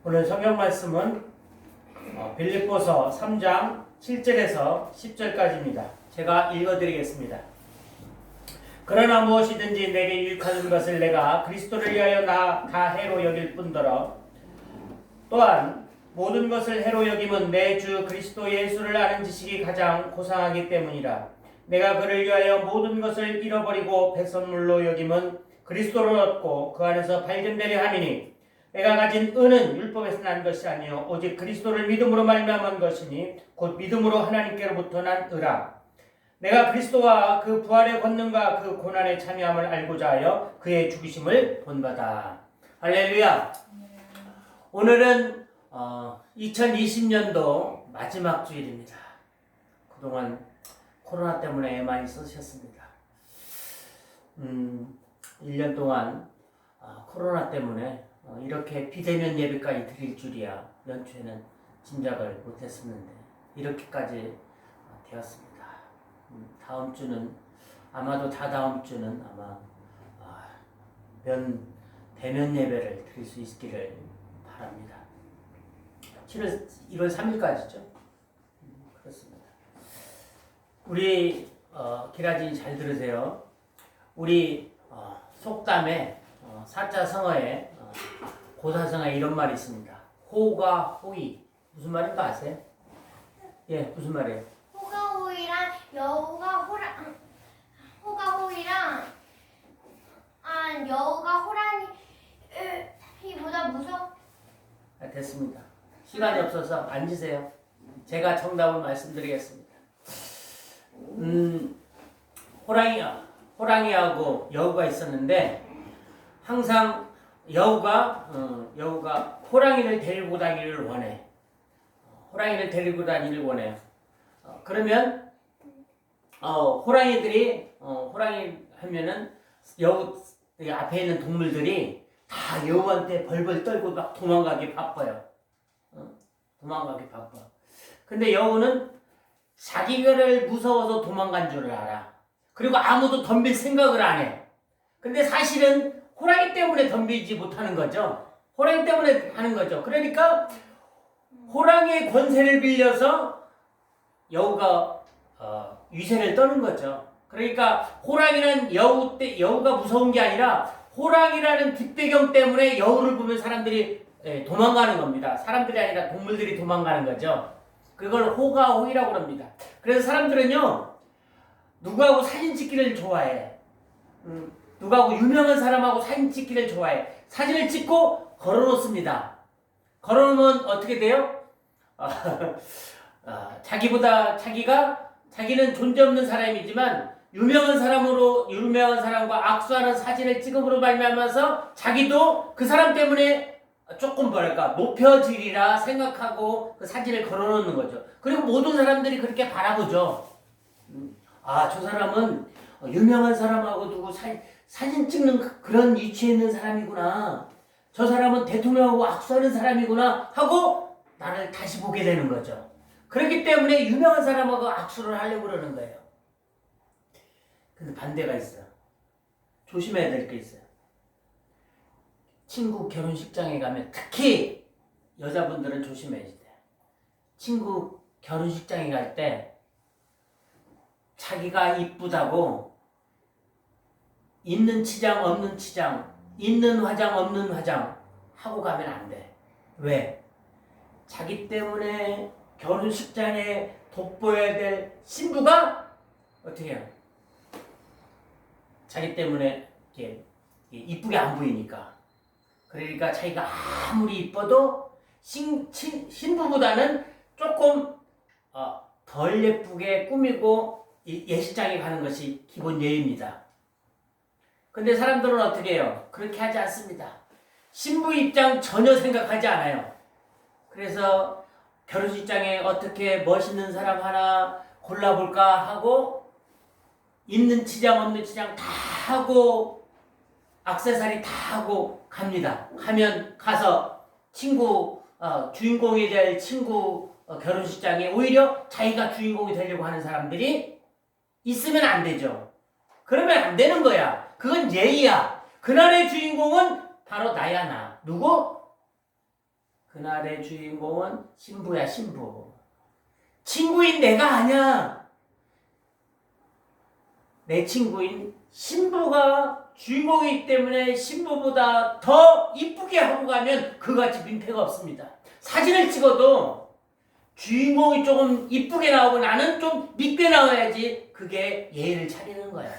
오늘 성경 말씀은 빌립보서 3장 7절에서 10절까지입니다. 제가 읽어드리겠습니다. 그러나 무엇이든지 내게 유익하는 것을 내가 그리스도를 위하여 다 해로 여길 뿐더러 또한 모든 것을 해로 여김은 내 주 그리스도 예수를 아는 지식이 가장 고상하기 때문이라. 내가 그를 위하여 모든 것을 잃어버리고 배선물로 여김은 그리스도를 얻고 그 안에서 발견되려 함이니 내가 가진 은은 율법에서 난 것이 아니요 오직 그리스도를 믿음으로 말미암은 것이니 곧 믿음으로 하나님께로부터 난 의라. 내가 그리스도와 그 부활의 권능과 그 고난의 참여함을 알고자 하여 그의 죽으심을 본받아. 할렐루야. 오늘은 2020년도 마지막 주일입니다. 그동안 코로나 때문에 많이 쓰셨습니다. 1년 동안 코로나 때문에 이렇게 비대면 예배까지 드릴 줄이야 연초에는 짐작을 못했었는데 이렇게까지 되었습니다. 다음 주는 아마도 다다음 주는 아마 대면 예배를 드릴 수 있기를 바랍니다. 1월 3일까지죠. 그렇습니다. 우리 기라진이 잘 들으세요. 우리 속담에 사자 성어에 고사성어에 이런 말이 있습니다. 호가 호의. 무슨 말인가 아세요? 예, 무슨 말이에요? 호가 호이랑 여우가 호이랑 여우가 호랑이보다 무서워. 됐습니다. 시간이 없어서 앉으세요. 제가 정답을 말씀드리겠습니다. 호랑이하고 여우가 있었는데 항상 여우가 호랑이를 데리고 다니기를 원해. 호랑이를 데리고 다니기를 원해요. 그러면 호랑이 하면은 여우 앞에 있는 동물들이 다 여우한테 벌벌 떨고 막 도망가기 바빠요. 도망가기 바빠. 근데 여우는 자기를 무서워서 도망간 줄 알아. 그리고 아무도 덤빌 생각을 안 해. 근데 사실은 호랑이 때문에 덤비지 못하는 거죠. 호랑이 때문에 하는 거죠. 그러니까 호랑이의 권세를 빌려서 여우가 위세를 떠는 거죠. 그러니까 호랑이는 여우가 무서운 게 아니라 호랑이라는 뒷배경 때문에 여우를 보면 사람들이 도망가는 겁니다. 사람들이 아니라 동물들이 도망가는 거죠. 그걸 호가 호이라고 합니다. 그래서 사람들은요 누구하고 사진 찍기를 좋아해. 누구하고 유명한 사람하고 사진 찍기를 좋아해. 사진을 찍고 걸어놓습니다. 걸어놓으면 어떻게 돼요? 자기는 존재없는 사람이지만 유명한 사람과 악수하는 사진을 찍음으로 말미암아서 자기도 그 사람 때문에 조금 높여지리라 생각하고 그 사진을 걸어놓는 거죠. 그리고 모든 사람들이 그렇게 바라보죠. 저 사람은 유명한 사람하고 두고 사진 찍는 그런 위치에 있는 사람이구나. 저 사람은 대통령하고 악수하는 사람이구나 하고 나를 다시 보게 되는 거죠. 그렇기 때문에 유명한 사람하고 악수를 하려고 그러는 거예요. 근데 반대가 있어요. 조심해야 될 게 있어요. 친구 결혼식장에 가면 특히 여자분들은 조심해야 돼요. 친구 결혼식장에 갈 때 자기가 이쁘다고 있는 치장 없는 치장, 있는 화장 없는 화장 하고 가면 안 돼. 왜? 자기 때문에 결혼식장에 돋보여야 될 신부가 어떻게 해요? 자기 때문에 이쁘게 안 보이니까. 그러니까 자기가 아무리 이뻐도 신부보다는 조금 덜 예쁘게 꾸미고 예식장에 가는 것이 기본 예입니다. 근데 사람들은 어떻게 해요? 그렇게 하지 않습니다. 신부 입장 전혀 생각하지 않아요. 그래서 결혼식장에 어떻게 멋있는 사람 하나 골라볼까 하고 있는 치장 없는 치장 다 하고 액세서리 다 하고 갑니다. 가서 친구 주인공이 될 친구 결혼식장에 오히려 자기가 주인공이 되려고 하는 사람들이 있으면 안 되죠. 그러면 안 되는 거야. 그건 예의야. 그날의 주인공은 바로 나야 나. 누구? 그 그날의 주인공은 신부야, 신부. 친구인 내가 아니야. 내 친구인 신부가 주인공이기 때문에 신부보다 더 이쁘게 하고 가면 그같이 민폐가 없습니다. 사진을 찍어도 주인공이 조금 이쁘게 나오고 나는 좀 밉게 나와야지 그게 예의를 차리는 거야.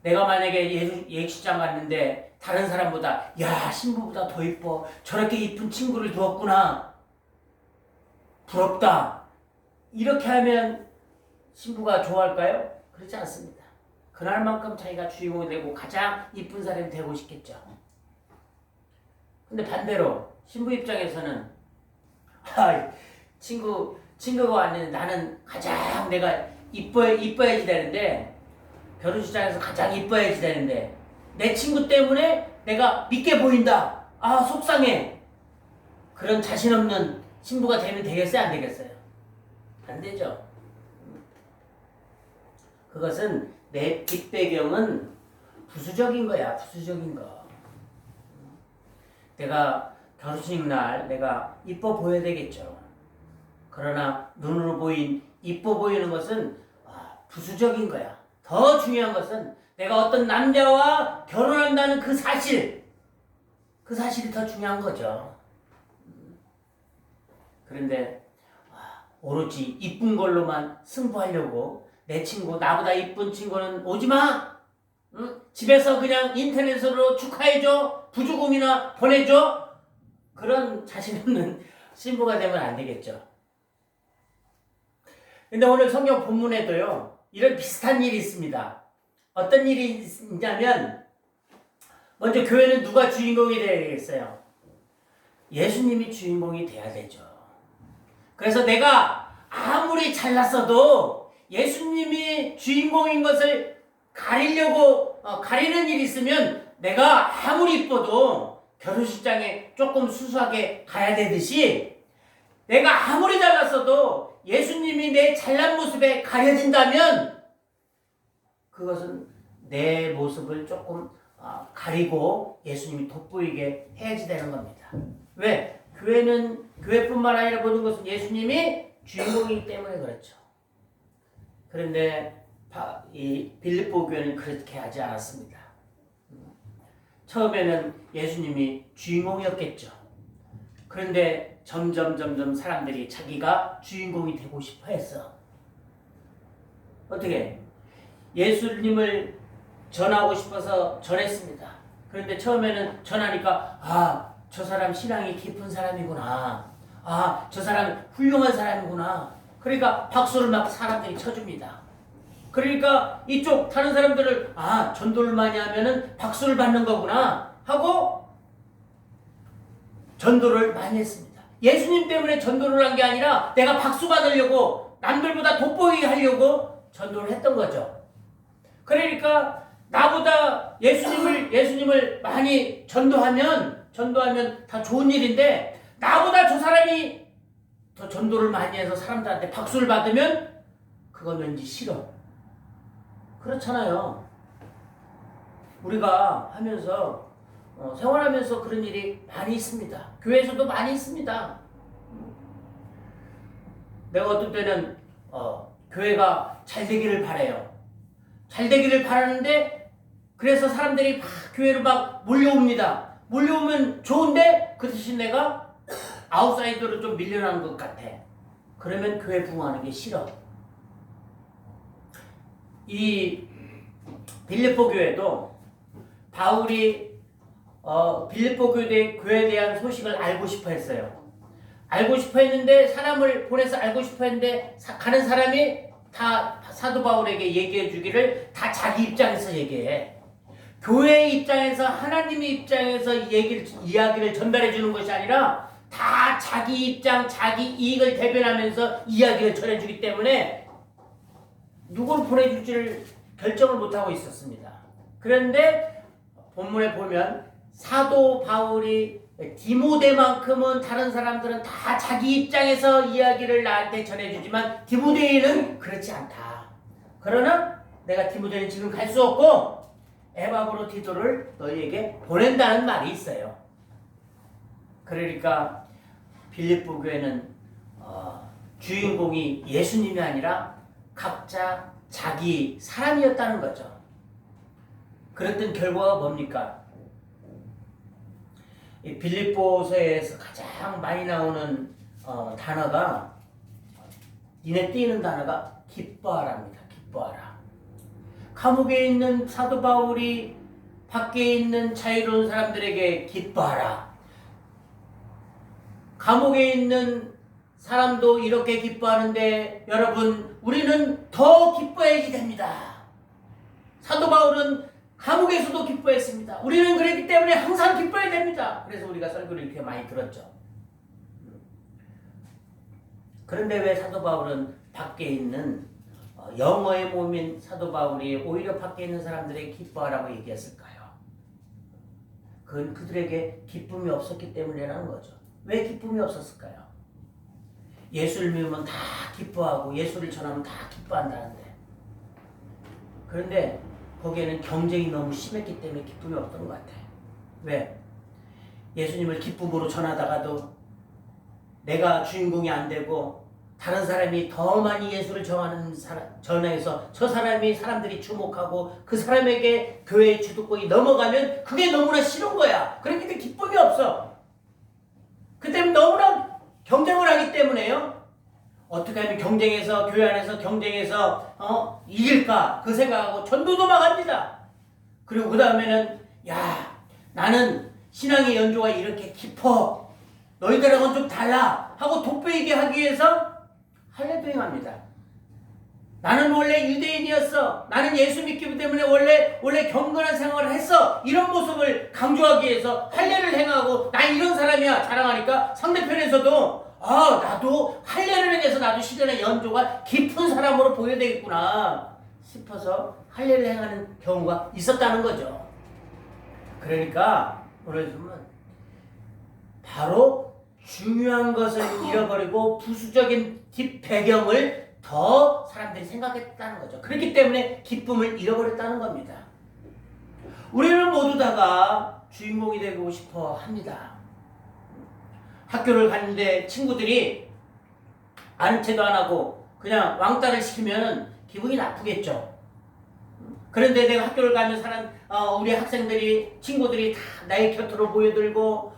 내가 만약에 예식장 갔는데 다른 사람보다 야 신부보다 더 이뻐 저렇게 이쁜 친구를 두었구나 부럽다 이렇게 하면 신부가 좋아할까요? 그렇지 않습니다. 그날만큼 자기가 주인공이 되고 가장 이쁜 사람이 되고 싶겠죠. 근데 반대로 신부 입장에서는 친구가 왔는데 나는 가장 내가 이뻐야지 되는데 결혼식장에서 가장 이뻐야지 되는데 내 친구 때문에 내가 믿게 보인다. 속상해. 그런 자신 없는 신부가 되면 되겠어요? 안 되겠어요? 안 되죠. 그것은 내 뒷배경은 부수적인 거야. 부수적인 거. 내가 결혼식 날 내가 이뻐 보여야 되겠죠. 그러나 눈으로 이뻐 보이는 것은 부수적인 거야. 더 중요한 것은 내가 어떤 남자와 결혼한다는 그 사실이 더 중요한 거죠. 그런데 오로지 이쁜 걸로만 승부하려고 내 친구 나보다 이쁜 친구는 오지마. 집에서 그냥 인터넷으로 축하해줘. 부조금이나 보내줘. 그런 자신 없는 신부가 되면 안 되겠죠. 근데 오늘 성경 본문에도요 이런 비슷한 일이 있습니다. 어떤 일이 있냐면 먼저 교회는 누가 주인공이 되어야 되겠어요? 예수님이 주인공이 돼야 되죠. 그래서 내가 아무리 잘났어도 예수님이 주인공인 것을 가리는 일이 있으면 내가 아무리 이뻐도 결혼식장에 조금 수수하게 가야 되듯이 내가 아무리 잘났어도 예수님이 내 잘난 모습에 가려진다면 그것은 내 모습을 조금 가리고 예수님이 돋보이게 해야지 되는 겁니다. 왜? 교회뿐만 아니라 모든 것은 예수님이 주인공이기 때문에 그렇죠. 그런데 이 빌립보 교회는 그렇게 하지 않았습니다. 처음에는 예수님이 주인공이었겠죠. 그런데 점점 사람들이 자기가 주인공이 되고 싶어 했어. 어떻게? 예수님을 전하고 싶어서 전했습니다. 그런데 처음에는 전하니까 저 사람 신앙이 깊은 사람이구나. 저 사람 훌륭한 사람이구나. 그러니까 박수를 막 사람들이 쳐줍니다. 그러니까 이쪽 다른 사람들을 전도를 많이 하면은 박수를 받는 거구나 하고 전도를 많이 했습니다. 예수님 때문에 전도를 한 게 아니라 내가 박수 받으려고 남들보다 돋보이게 하려고 전도를 했던 거죠. 그러니까 나보다 예수님을 많이 전도하면 다 좋은 일인데 나보다 저 사람이 더 전도를 많이 해서 사람들한테 박수를 받으면 그건 왠지 싫어. 그렇잖아요. 우리가 하면서 생활하면서 그런 일이 많이 있습니다. 교회에서도 많이 있습니다. 내가 어떤 때는 교회가 잘 되기를 바라요. 잘 되기를 바라는데 그래서 사람들이 막 교회로 막 몰려옵니다. 몰려오면 좋은데 그 대신 내가 아웃사이더로 좀 밀려나는 것 같아. 그러면 교회 부흥하는 게 싫어. 이 빌립보 교회도 바울이 빌립보 교회에 대한 소식을 알고 싶어 했어요. 알고 싶어 했는데 사람을 보내서 알고 싶어 했는데 가는 사람이 다 사도 바울에게 얘기해 주기를 다 자기 입장에서 얘기해. 교회 입장에서 하나님의 입장에서 이야기를 전달해 주는 것이 아니라 다 자기 입장, 자기 이익을 대변하면서 이야기를 전해주기 때문에 누구를 보내줄지를 결정을 못하고 있었습니다. 그런데 본문에 보면 사도 바울이 디모데만큼은 다른 사람들은 다 자기 입장에서 이야기를 나한테 전해주지만 디모데는 그렇지 않다. 그러나 내가 디모데는 지금 갈 수 없고 에바브로 디도를 너희에게 보낸다는 말이 있어요. 그러니까 빌립보 교회는 주인공이 예수님이 아니라 각자 자기 사람이었다는 거죠. 그랬던 결과가 뭡니까? 이 빌립보서에서 가장 많이 나오는 단어가, 눈에 띄는 단어가 기뻐하라입니다. 기뻐하라. 감옥에 있는 사도 바울이 밖에 있는 자유로운 사람들에게 기뻐하라. 감옥에 있는 사람도 이렇게 기뻐하는데 여러분, 우리는 더 기뻐해야지 됩니다. 사도 바울은 감옥에서도 기뻐했습니다. 우리는 그랬기 때문에 항상 기뻐해야 됩니다. 그래서 우리가 설교를 이렇게 많이 들었죠. 그런데 왜 사도 바울은 밖에 있는 영어의 몸인 사도 바울이 오히려 밖에 있는 사람들에게 기뻐하라고 얘기했을까요? 그건 그들에게 기쁨이 없었기 때문이라는 거죠. 왜 기쁨이 없었을까요? 예수를 믿으면 다 기뻐하고 예수를 전하면 다 기뻐한다는데, 그런데 거기에는 경쟁이 너무 심했기 때문에 기쁨이 없던 것 같아요. 왜? 예수님을 기쁨으로 전하다가도 내가 주인공이 안 되고 다른 사람이 더 많이 예수를 전해서 저 사람이 사람들이 주목하고 그 사람에게 교회의 주도권이 넘어가면 그게 너무나 싫은 거야. 그렇기 때문에 기쁨이 없어. 그 때문에 너무나 경쟁을 하기 때문에요. 어떻게 하면 경쟁해서, 교회 안에서 경쟁해서 이길까 그 생각하고 전도도 막합니다. 그리고 그 다음에는 나는 신앙의 연조가 이렇게 깊어, 너희들하고는 좀 달라 하고 돋보이게 하기 위해서 할례도 행합니다. 나는 원래 유대인이었어, 나는 예수 믿기 때문에 원래 경건한 생활을 했어, 이런 모습을 강조하기 위해서 할례를 행하고 나 이런 사람이야 자랑하니까 상대편에서도 나도 할례를 행해서 나도 신앙의 연조가 깊은 사람으로 보여야 되겠구나 싶어서 할례를 행하는 경우가 있었다는 거죠. 그러니까 오늘 보면 바로 중요한 것을 잃어버리고 부수적인 뒷배경을 더 사람들이 생각했다는 거죠. 그렇기 때문에 기쁨을 잃어버렸다는 겁니다. 우리는 모두 다가 주인공이 되고 싶어 합니다. 학교를 갔는데 친구들이 아는 체도 안 하고 그냥 왕따를 시키면 기분이 나쁘겠죠. 그런데 내가 학교를 가면 우리 학생들이, 친구들이 다 나의 곁으로 모여들고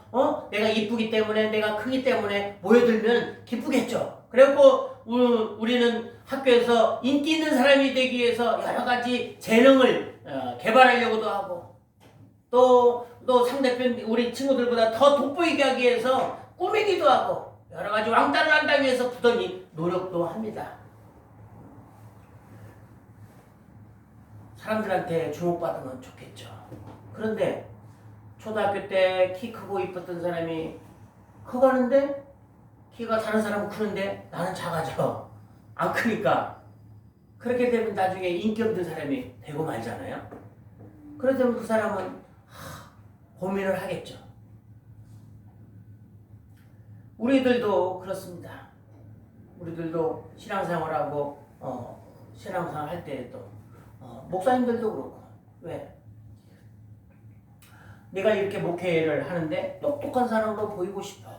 내가 이쁘기 때문에, 내가 크기 때문에 모여들면 기쁘겠죠. 그래갖고 우리는 학교에서 인기 있는 사람이 되기 위해서 여러 가지 재능을 개발하려고도 하고, 또 상대편 우리 친구들보다 더 돋보이게 하기 위해서 꾸미기도 하고 여러 가지 왕따를 한다고 해서 부단히 노력도 합니다. 사람들한테 주목받으면 좋겠죠. 그런데 초등학교 때 키 크고 이뻤던 사람이 커가는데 키가 다른 사람은 크는데 나는 작아져. 안 크니까. 그렇게 되면 나중에 인기 없는 사람이 되고 말잖아요. 그러면 그 사람은 고민을 하겠죠. 우리들도 그렇습니다. 우리들도 신앙생활하고 신앙생활 할 때도 목사님들도 그렇고, 왜? 내가 이렇게 목회를 하는데 똑똑한 사람으로 보이고 싶어.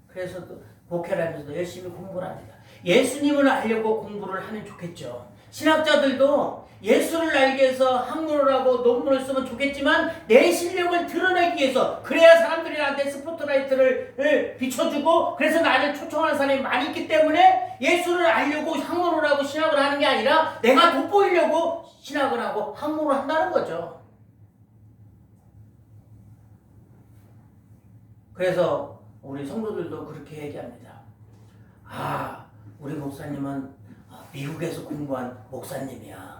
그래서 또 목회를 하면서도 열심히 공부를 합니다. 예수님을 알려고 공부를 하면 좋겠죠. 신학자들도 예수를 알기 위해서 학문을 하고 논문을 쓰면 좋겠지만 내 실력을 드러내기 위해서, 그래야 사람들이 나한테 스포트라이트를 비춰주고 그래서 나를 초청하는 사람이 많이 있기 때문에 예수를 알려고 학문을 하고 신학을 하는 게 아니라 내가 돋보이려고 신학을 하고 학문을 한다는 거죠. 그래서 우리 성도들도 그렇게 얘기합니다. 우리 목사님은 미국에서 공부한 목사님이야.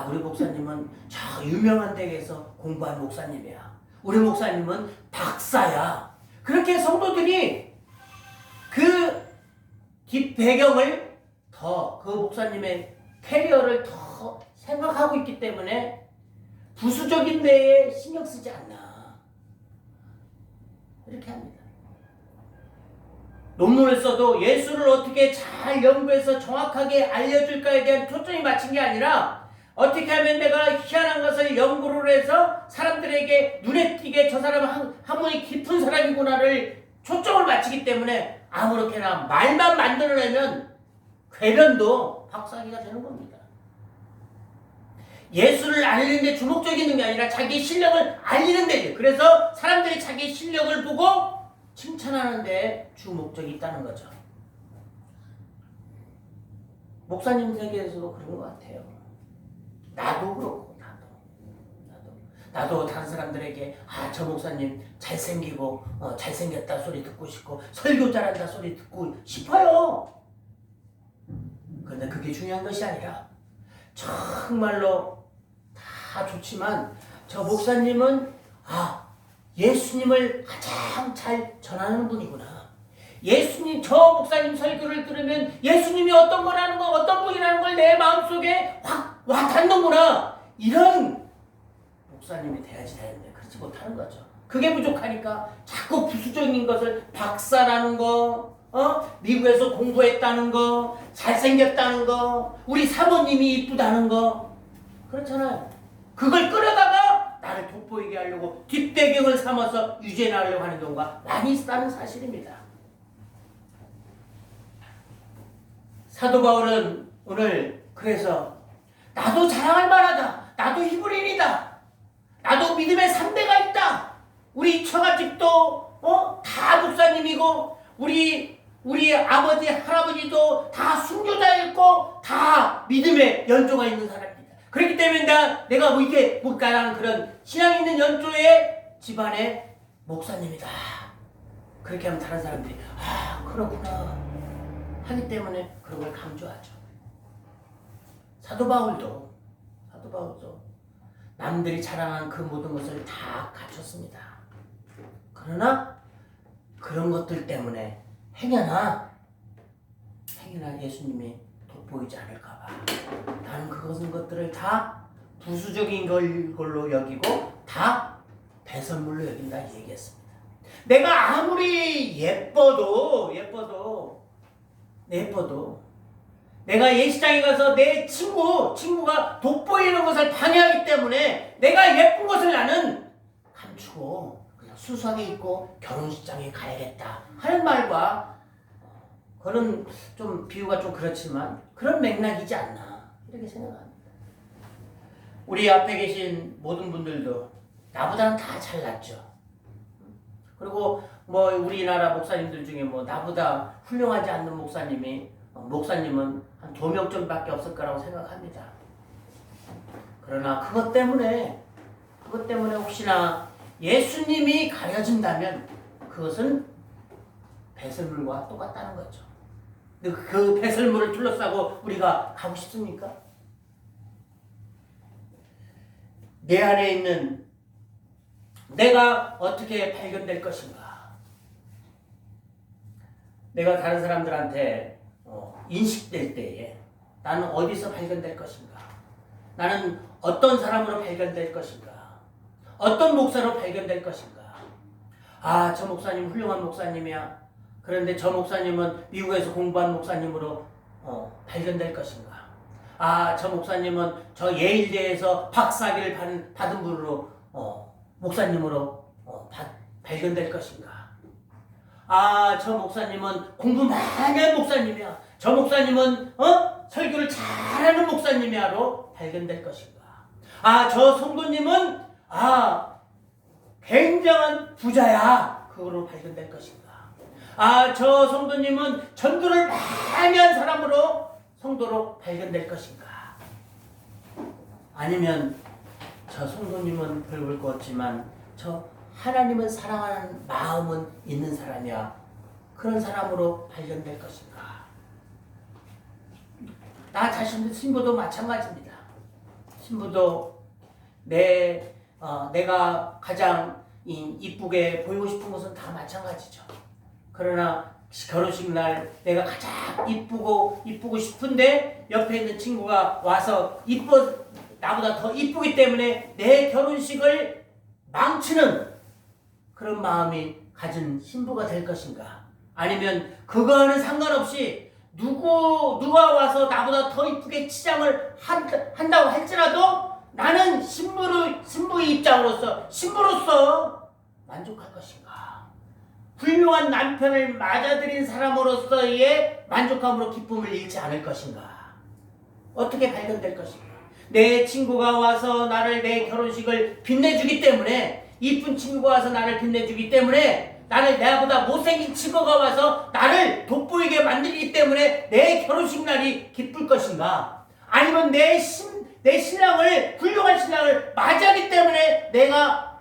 우리 목사님은 저 유명한 댁에서 공부한 목사님이야. 우리 목사님은 박사야. 그렇게 성도들이 그 뒷배경을 더, 그 목사님의 캐리어를 더 생각하고 있기 때문에 부수적인 데에 신경 쓰지 않나. 이렇게 합니다. 논문을 써도 예수를 어떻게 잘 연구해서 정확하게 알려줄까에 대한 초점이 맞춘 게 아니라 어떻게 하면 내가 희한한 것을 연구를 해서 사람들에게 눈에 띄게 저 사람은 학문이 깊은 사람이구나를 초점을 맞추기 때문에 아무렇게나 말만 만들어내면 궤변도 박사기가 되는 겁니다. 예수를 알리는 데 주목적인 게 아니라 자기 실력을 알리는 데, 그래서 사람들이 자기 실력을 보고 칭찬하는 데 주목적이 있다는 거죠. 목사님 세계에서도 그런 것 같아요. 나도 그렇고, 나도 다른 사람들에게 저 목사님 잘생기고 잘생겼다 소리 듣고 싶고 설교 잘한다 소리 듣고 싶어요. 그런데 그게 중요한 것이 아니라 정말로 다 좋지만 저 목사님은 예수님을 가장 잘 전하는 분이구나. 예수님, 저 목사님 설교를 들으면 예수님이 어떤 거라는 거, 어떤 분이라는 걸 내 마음속에 확 와닿는구나. 이런 목사님이 돼야지 되는데 그렇지 못하는 거죠. 그게 부족하니까 자꾸 부수적인 것을 박사라는 거, 미국에서 공부했다는 거, 잘생겼다는 거, 우리 사모님이 이쁘다는 거, 그렇잖아요. 그걸 끌어다가 나를 돋보이게 하려고 뒷배경을 삼아서 유죄하려고 하는 경우가 많이 있다는 사실입니다. 사도 바울은 오늘 그래서 나도 자랑할 만하다. 나도 히브리인이다. 나도 믿음의 3대가 있다. 우리 처가집도 다 목사님이고 우리 아버지 할아버지도 다 순교자였고 다 믿음의 연조가 있는 사람입니다. 그렇기 때문에 내가 뭐 이렇게 나는 그런 신앙 있는 연조의 집안의 목사님이다. 그렇게 하면 다른 사람들이 그렇구나 하기 때문에 그런 걸 강조하죠. 사도 바울도 남들이 자랑한 그 모든 것을 다 갖췄습니다. 그러나 그런 것들 때문에 행여나 예수님이 돋보이지 않을까 봐 나는 그것들을 다 부수적인 걸로 여기고 다 배설물로 여긴다 얘기했습니다. 내가 아무리 예뻐도 내가 예시장에 가서 내 친구가 돋보이는 것을 방해하기 때문에 내가 예쁜 것을 나는 감추고 그냥 수수하게 입고 결혼식장에 가야겠다 하는 말과 그런 좀 비유가 좀 그렇지만 그런 맥락이지 않나 이렇게 생각합니다. 우리 앞에 계신 모든 분들도 나보다는 다 잘났죠. 그리고 우리나라 목사님들 중에 나보다 훌륭하지 않는 목사님은 한 2명 정도밖에 없을 거라고 생각합니다. 그러나 그것 때문에 혹시나 예수님이 가려진다면 그것은 배설물과 똑같다는 거죠. 그 배설물을 둘러싸고 우리가 가고 싶습니까? 내 안에 있는 내가 어떻게 발견될 것인가? 내가 다른 사람들한테 인식될 때에 나는 어디서 발견될 것인가? 나는 어떤 사람으로 발견될 것인가? 어떤 목사로 발견될 것인가? 저 목사님 훌륭한 목사님이야. 그런데 저 목사님은 미국에서 공부한 목사님으로 발견될 것인가? 저 목사님은 저 예일대에서 박사학위를 받은 분으로 목사님으로 발견될 것인가? 저 목사님은 공부 많이 한 목사님이야. 저 목사님은 설교를 잘하는 목사님이야로 발견될 것인가? 저 성도님은 굉장한 부자야. 그거로 발견될 것인가? 저 성도님은 전도를 많이 한 사람으로 성도로 발견될 것인가? 아니면 저 성도님은 별 볼 거 없지만 저 하나님을 사랑하는 마음은 있는 사람이야. 그런 사람으로 발견될 것인가? 나 자신도 신부도 마찬가지입니다. 신부도 내가 가장 이쁘게 보이고 싶은 것은 다 마찬가지죠. 그러나 결혼식 날 내가 가장 이쁘고 싶은데 옆에 있는 친구가 와서 나보다 더 이쁘기 때문에 내 결혼식을 망치는 그런 마음이 가진 신부가 될 것인가? 아니면 그거와는 상관없이 누가 와서 나보다 더 이쁘게 치장을 한다고 할지라도 나는 신부의 입장으로서 신부로서 만족할 것인가? 훌륭한 남편을 맞아들인 사람으로서의 만족함으로 기쁨을 잃지 않을 것인가? 어떻게 발견될 것인가? 내 친구가 와서 나를 내 결혼식을 빛내주기 때문에 이쁜 친구가 와서 나를 빛내주기 때문에 나를 나보다 못생긴 친구가 와서 나를 돋보이게 만들기 때문에 내 결혼식 날이 기쁠 것인가? 아니면 내 신랑을 훌륭한 신랑을 맞이하기 때문에 내가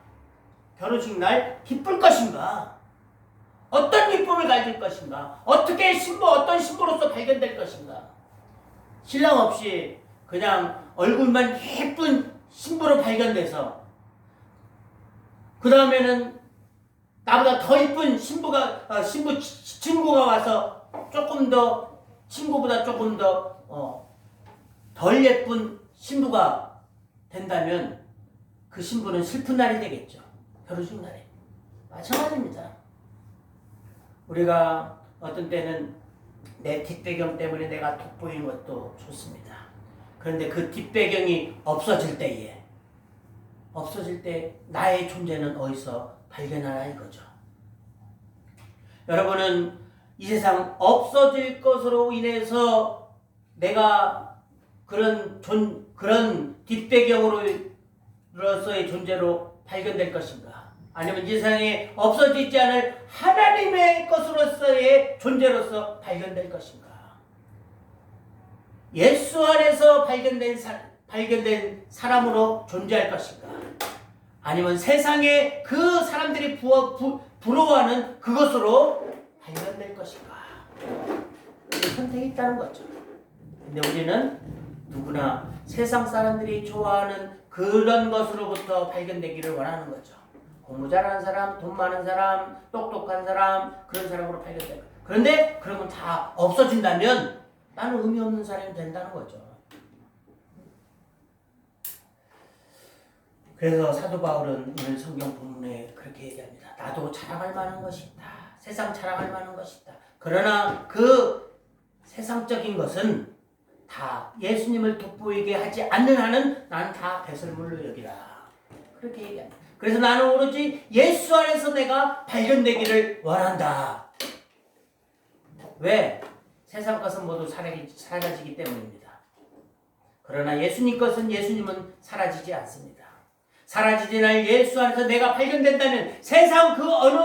결혼식 날 기쁠 것인가? 어떤 기쁨을 가질 것인가? 어떻게 어떤 신부로서 발견될 것인가? 신랑 없이 그냥 얼굴만 예쁜 신부로 발견돼서 그 다음에는 나보다 더 이쁜 친구가 와서 조금 더 친구보다 조금 더 덜 예쁜 신부가 된다면 그 신부는 슬픈 날이 되겠죠. 결혼식 날에. 마찬가지입니다. 우리가 어떤 때는 내 뒷배경 때문에 내가 돋보이는 것도 좋습니다. 그런데 그 뒷배경이 없어질 때 나의 존재는 어디서 발견하나 이거죠. 여러분은 이 세상 없어질 것으로 인해서 내가 그런 뒷배경으로서의 존재로 발견될 것인가? 아니면 이 세상에 없어지지 않을 하나님의 것으로서의 존재로서 발견될 것인가? 예수 안에서 발견된 사람으로 존재할 것인가? 아니면 세상에 그 사람들이 부러워하는 그것으로 발견될 것인가? 선택이 있다는 거죠. 근데 우리는 누구나 세상 사람들이 좋아하는 그런 것으로부터 발견되기를 원하는 거죠. 공부 잘하는 사람, 돈 많은 사람, 똑똑한 사람, 그런 사람으로 발견될 거예요. 그런데 그런 건 다 없어진다면 나는 의미 없는 사람이 된다는 거죠. 그래서 사도 바울은 오늘 성경 본문에 그렇게 얘기합니다. 나도 자랑할 만한 것이 있다. 세상 자랑할 만한 것이 있다. 그러나 그 세상적인 것은 다 예수님을 돋보이게 하지 않는 한은 나는 다 배설물로 여기라. 그렇게 얘기합니다. 그래서 나는 오로지 예수 안에서 내가 발견되기를 원한다. 왜? 세상 것은 모두 사라지기 때문입니다. 그러나 예수님 것은 예수님은 사라지지 않습니다. 사라지지 않을 예수 안에서 내가 발견된다면 세상 그 어느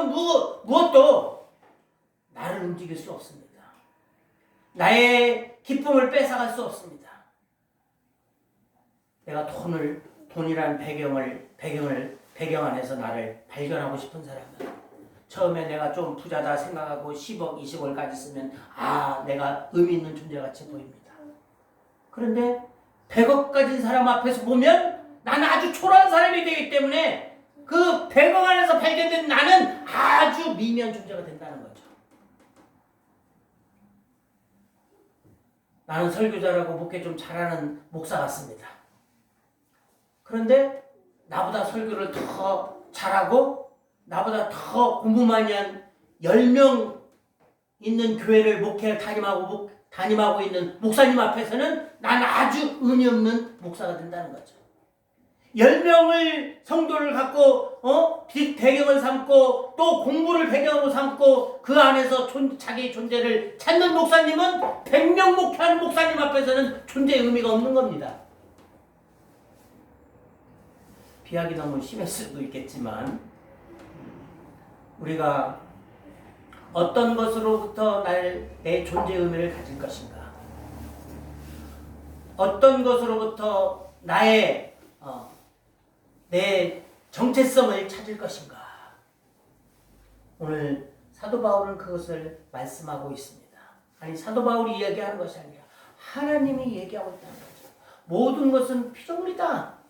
무엇도 나를 움직일 수 없습니다. 나의 기쁨을 뺏어갈 수 없습니다. 내가 돈이라는 배경 안에서 나를 발견하고 싶은 사람은 처음에 내가 좀 부자다 생각하고 10억, 20억까지 쓰면 내가 의미 있는 존재같이 보입니다. 그런데 100억 가진 사람 앞에서 보면 나는 아주 초라한 사람이 되기 때문에 그 100억 안에서 발견된 나는 아주 미미한 존재가 된다는 거죠. 나는 설교자라고 목회 좀 잘하는 목사 같습니다. 그런데 나보다 설교를 더 잘하고 나보다 더 공부 많이 한 10명 있는 교회를 목회를 담임하고 있는 목사님 앞에서는 난 아주 의미 없는 목사가 된다는 거죠. 10명을 성도를 갖고 배경을 삼고 또 공부를 배경으로 삼고 그 안에서 자기 존재를 찾는 목사님은 100명 목회하는 목사님 앞에서는 존재의 의미가 없는 겁니다. 비약이 너무 심했을 수도 있겠지만 우리가 어떤 것으로부터 내 존재의 의미를 가질 것인가? 어떤 것으로부터 내 정체성을 찾을 것인가? 오늘 사도 바울은 그것을 말씀하고 있습니다. 아니 사도 바울이 이야기하는 것이 아니라 하나님이 얘기하고 있다는 거죠. 모든 것은 피조물이다.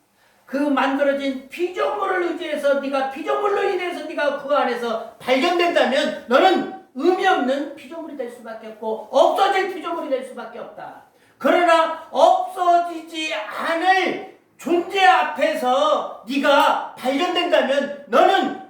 그 만들어진 피조물을 의지해서 피조물로 인해서 네가 그 안에서 발견된다면 너는 의미 없는 피조물이 될 수밖에 없고 없어질 피조물이 될 수밖에 없다. 그러나 없어지지 않을 존재 앞에서 네가 발견된다면 너는